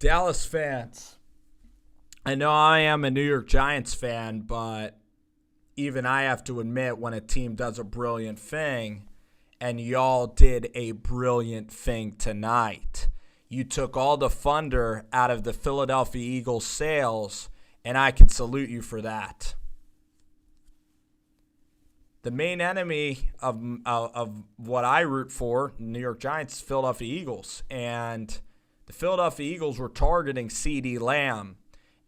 Dallas fans, I know I am a New York Giants fan, but even I have to admit when a team does a brilliant thing, and y'all did a brilliant thing tonight. You took all the thunder out of the Philadelphia Eagles' sails, and I can salute you for that. The main enemy of what I root for, New York Giants, Philadelphia Eagles. And the Philadelphia Eagles were targeting CeeDee Lamb.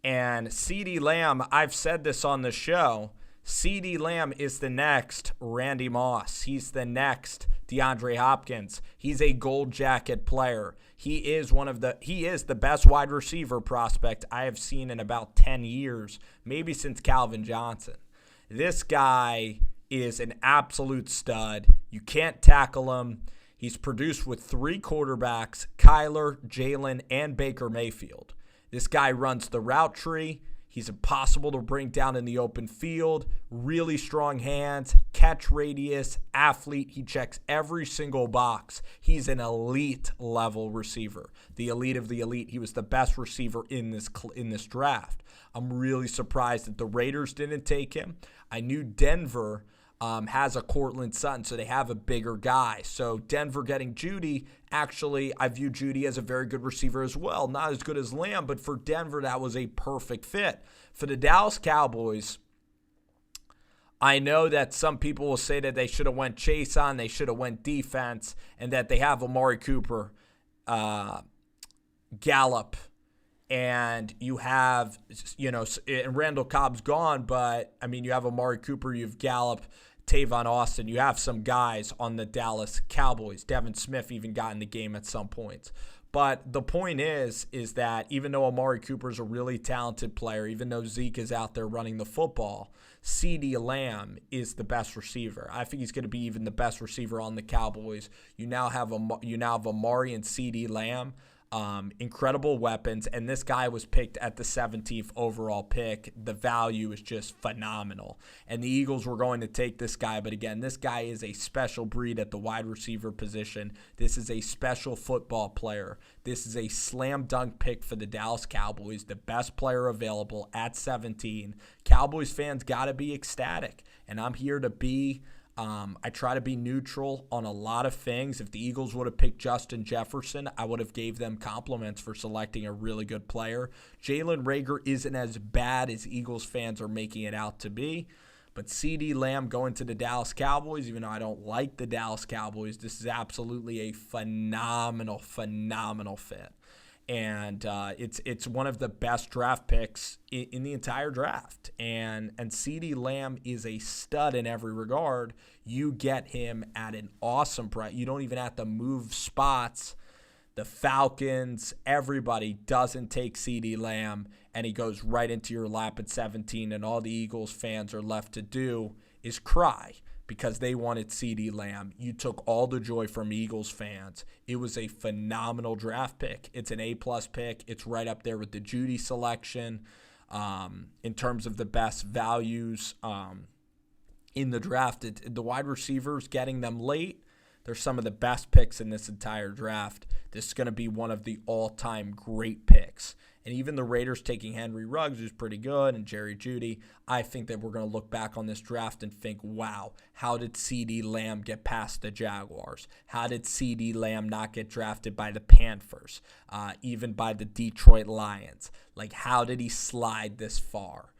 And CeeDee Lamb, I've said this on the show, CeeDee Lamb is the next Randy Moss. He's the next DeAndre Hopkins. He's a gold jacket player. He is the best wide receiver prospect I have seen in about 10 years, maybe since Calvin Johnson. This guy is an absolute stud. You can't tackle him. He's produced with 3 quarterbacks, Kyler, Jalen, and Baker Mayfield. This guy runs the route tree. He's impossible to bring down in the open field. Really strong hands, catch radius, athlete. He checks every single box. He's an elite level receiver. The elite of the elite. He was the best receiver in this draft. I'm really surprised that the Raiders didn't take him. I knew Denver has a Cortland Sutton, so they have a bigger guy. So Denver getting Judy, actually, I view Judy as a very good receiver as well. Not as good as Lamb, but for Denver, that was a perfect fit. For the Dallas Cowboys, I know that some people will say that they should have went Chase on, they should have went defense, and that they have Amari Cooper, Gallup, and you have, and Randall Cobb's gone, but, you have Amari Cooper, you have Gallup, Tavon Austin. You have some guys on the Dallas Cowboys. Devin Smith even got in the game at some points. But the point is that even though Amari Cooper is a really talented player, even though Zeke is out there running the football, CeeDee Lamb is the best receiver. I think he's going to be even the best receiver on the Cowboys. You now have Amari and CeeDee Lamb. Incredible weapons, and this guy was picked at the 17th overall pick. The value is just phenomenal, and the Eagles were going to take this guy, but again, this guy is a special breed at the wide receiver position. This is a special football player. This is a slam dunk pick for the Dallas Cowboys, the best player available at 17. Cowboys fans got to be ecstatic, and I'm here to be I try to be neutral on a lot of things. If the Eagles would have picked Justin Jefferson, I would have gave them compliments for selecting a really good player. Jalen Reagor isn't as bad as Eagles fans are making it out to be. But CeeDee Lamb going to the Dallas Cowboys, even though I don't like the Dallas Cowboys, this is absolutely a phenomenal fit. And it's one of the best draft picks in the entire draft. And CeeDee Lamb is a stud in every regard. You get him at an awesome price. You don't even have to move spots. The Falcons, everybody doesn't take CeeDee Lamb, and he goes right into your lap at 17, and all the Eagles fans are left to do is cry, because they wanted CeeDee Lamb. You took all the joy from Eagles fans. It was a phenomenal draft pick. It's an A-plus pick. It's right up there with the Judy selection in terms of the best values in the draft. The wide receivers, getting them late, they're some of the best picks in this entire draft. This is going to be one of the all-time great picks. And even the Raiders taking Henry Ruggs, who's pretty good, and Jerry Jeudy, I think that we're going to look back on this draft and think, wow, how did CeeDee Lamb get past the Jaguars? How did CeeDee Lamb not get drafted by the Panthers, even by the Detroit Lions? Like, how did he slide this far?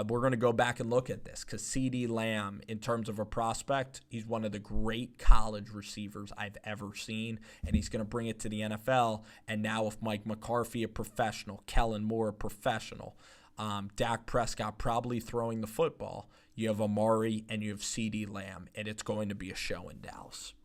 We're going to go back and look at this because CeeDee Lamb, in terms of a prospect, he's one of the great college receivers I've ever seen, and he's going to bring it to the NFL. And now with Mike McCarthy, a professional, Kellen Moore, a professional, Dak Prescott probably throwing the football, you have Amari and you have CeeDee Lamb, and it's going to be a show in Dallas.